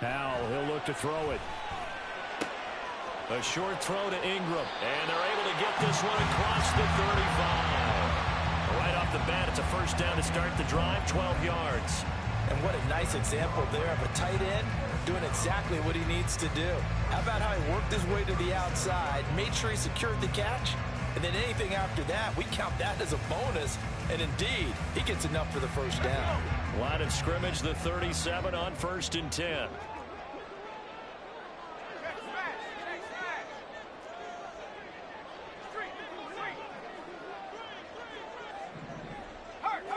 Now he'll look to throw it. A short throw to Ingram. And they're able to get this one across the 35. Right off the bat, it's a 1st down to start the drive, 12 yards. And what a nice example there of a tight end doing exactly what he needs to do. How about how he worked his way to the outside, made sure he secured the catch, and then anything after that, we count that as a bonus. And indeed, he gets enough for the 1st down. Line of scrimmage, the 37 on 1st and 10.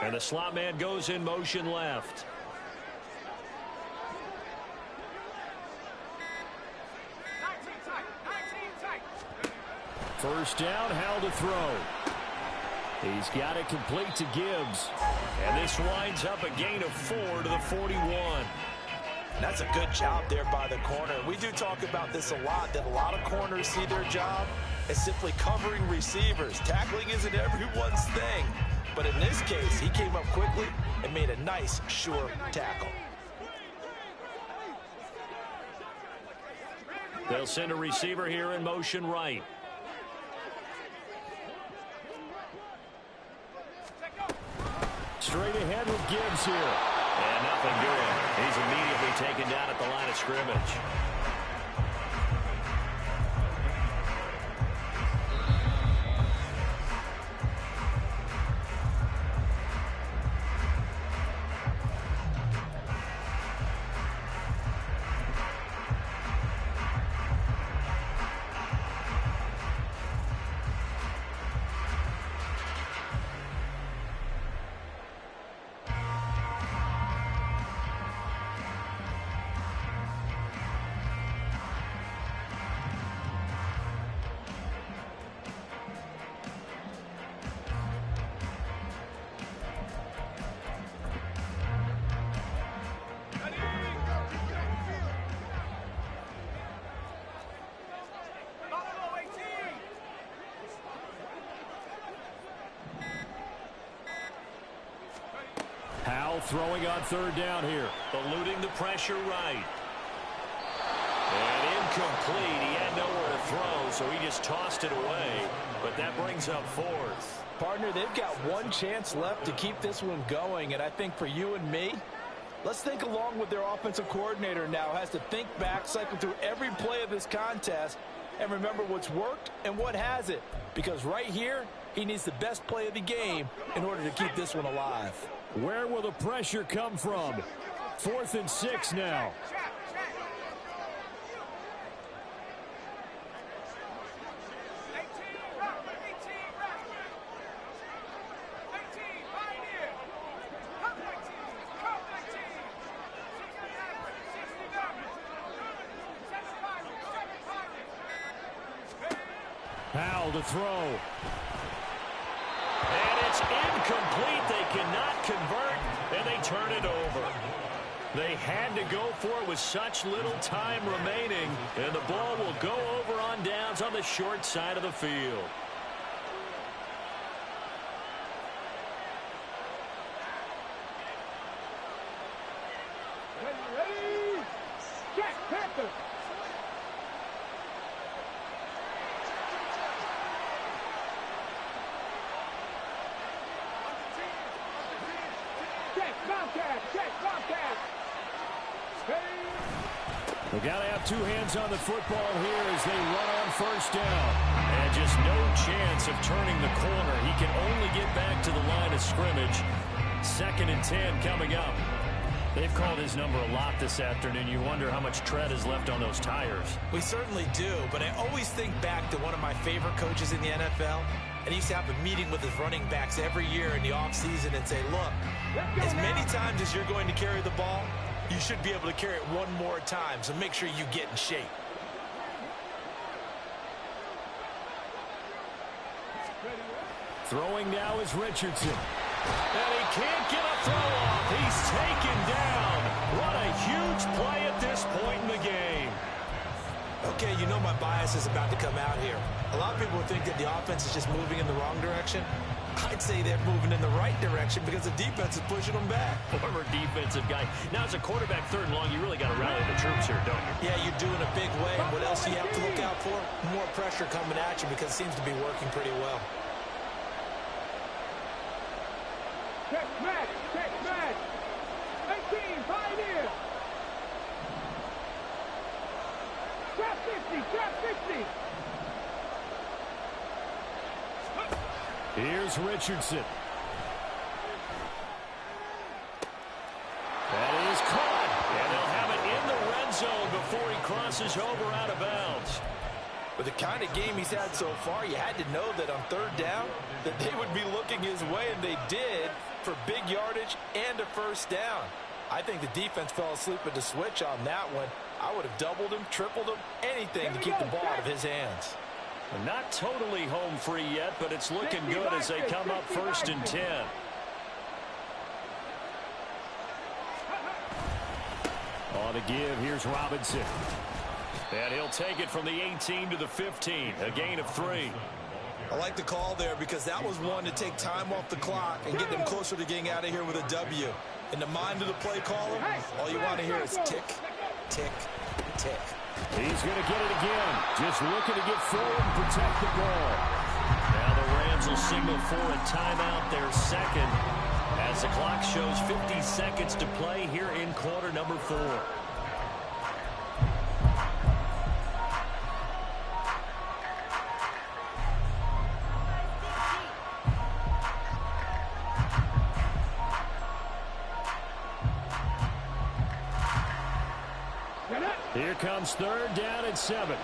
And the slot man goes in motion left. First down, Howell to throw. He's got it complete to Gibbs. And this winds up a gain of 4 to the 41. That's a good job there by the corner. We do talk about this a lot, that a lot of corners see their job as simply covering receivers. Tackling isn't everyone's thing. But in this case, he came up quickly and made a nice, sure tackle. They'll send a receiver here in motion right. Straight ahead with Gibbs here. And nothing doing. He's immediately taken down at the line of scrimmage. Howell throwing on 3rd down here. Eluding the pressure right. And incomplete. He had nowhere to throw, so he just tossed it away. But that brings up 4th. Partner, they've got one chance left to keep this one going. And I think for you and me, let's think along with their offensive coordinator now. Has to think back, cycle through every play of this contest, and remember what's worked and what hasn't. Because right here, he needs the best play of the game in order to keep this one alive. Where will the pressure come from? 4th and 6 now. Howell to throw. And it's incomplete. They cannot convert, and they turn it over. They had to go for it with such little time remaining, and the ball will go over on downs on the short side of the field. Ready? Jack Panther. We got to have 2 hands on the football here as they run on 1st down. And just no chance of turning the corner. He can only get back to the line of scrimmage. 2nd and 10 coming up. They've called his number a lot this afternoon. You wonder how much tread is left on those tires. We certainly do, but I always think back to one of my favorite coaches in the NFL, and he used to have a meeting with his running backs every year in the offseason and say, look, as many times as you're going to carry the ball, you should be able to carry it one more time, so make sure you get in shape. Throwing now is Richardson. And he can't get a throw off. He's taken down. What a huge play at this point in the game. Okay, you know my bias is about to come out here. A lot of people would think that the offense is just moving in the wrong direction. I'd say they're moving in the right direction because the defense is pushing them back. Former defensive guy. Now, as a quarterback, 3rd and long, you really got to rally the troops here, don't you? Yeah, you do in a big way. And what else do you have to look out for? More pressure coming at you because it seems to be working pretty well. Check match, 19, pioneer. Trap 50. Here's Richardson. That is caught. And they'll have it in the red zone before he crosses over out of bounds. With the kind of game he's had so far, you had to know that on 3rd down that they would be looking his way, and they did, for big yardage and a 1st down. I think the defense fell asleep at the switch on that one. I would have doubled him, tripled him, anything to keep the ball out of his hands. Not totally home free yet, but it's looking good as they come up 1st and 10. On the give, here's Robinson. And he'll take it from the 18 to the 15, a gain of 3. I like the call there because that was one to take time off the clock and get them closer to getting out of here with a W. In the mind of the play caller, all you want to hear is tick, tick, tick. He's going to get it again. Just looking to get forward and protect the ball. Now the Rams will signal for a timeout, their 2nd, as the clock shows 50 seconds to play here in quarter number 4. Here comes 3rd down and 7.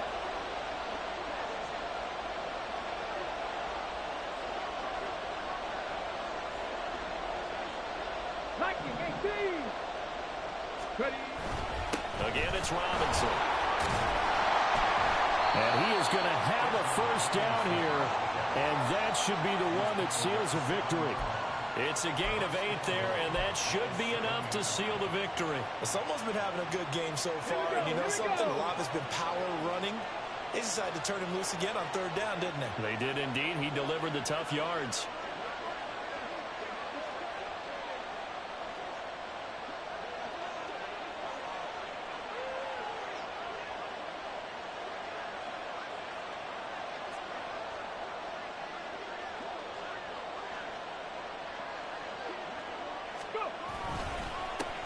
Again, it's Robinson. And he is going to have a 1st down here, and that should be the one that seals a victory. It's a gain of 8 there, and that should be enough to seal the victory. Someone's been having a good game so far, and you know something? A lot of it's been power running. They decided to turn him loose again on 3rd down, didn't they? They did indeed. He delivered the tough yards.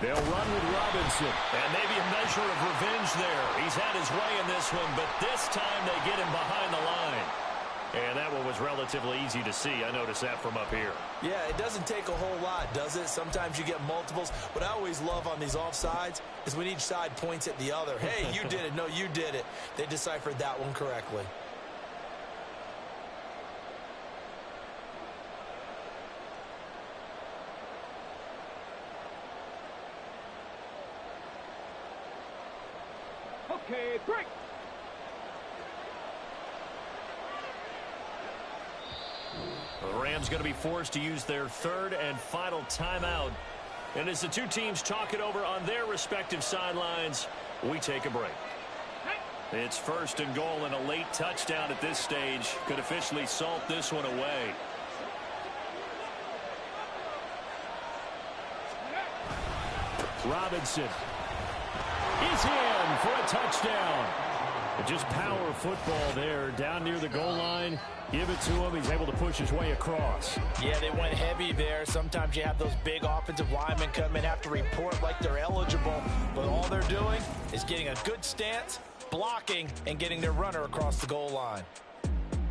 They'll run with Robinson. And maybe a measure of revenge there. He's had his way in this one, but this time they get him behind the line. And that one was relatively easy to see. I noticed that from up here. Yeah, it doesn't take a whole lot, does it? Sometimes you get multiples. What I always love on these offsides is when each side points at the other. Hey, you did it. No, you did it. They deciphered that one correctly. Okay, break. The Rams going to be forced to use their 3rd and final timeout. And as the two teams talk it over on their respective sidelines, we take a break. It's 1st and goal, and a late touchdown at this stage could officially salt this one away. Robinson is in for a touchdown. Just power football there down near the goal line. Give it to him. He's able to push his way across. Yeah, they went heavy there. Sometimes you have those big offensive linemen come and have to report like they're eligible. But all they're doing is getting a good stance, blocking, and getting their runner across the goal line.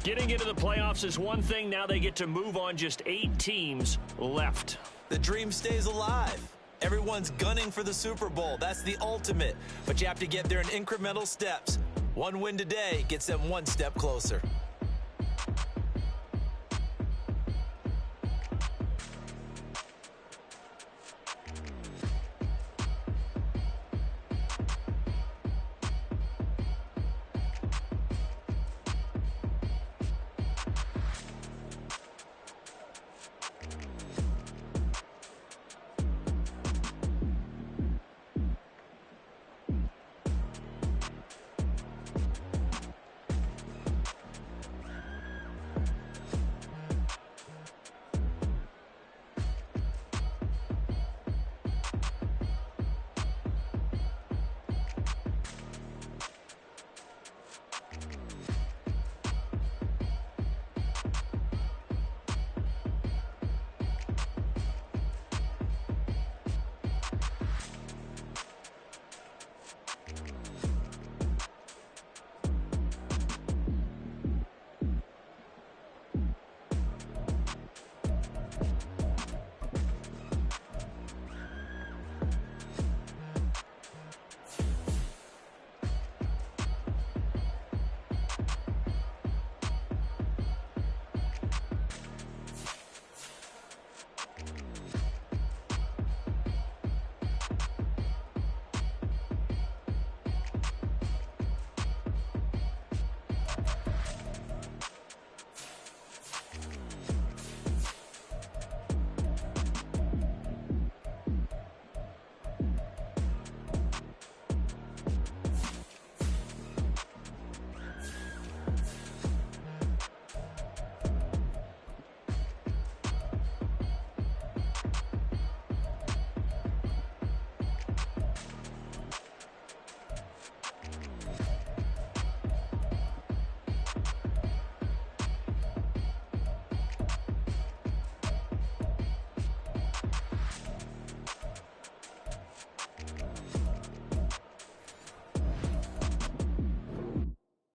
Getting into the playoffs is one thing. Now they get to move on. Just 8 teams left. The dream stays alive. Everyone's gunning for the Super Bowl. That's the ultimate. But you have to get there in incremental steps. One win today gets them one step closer.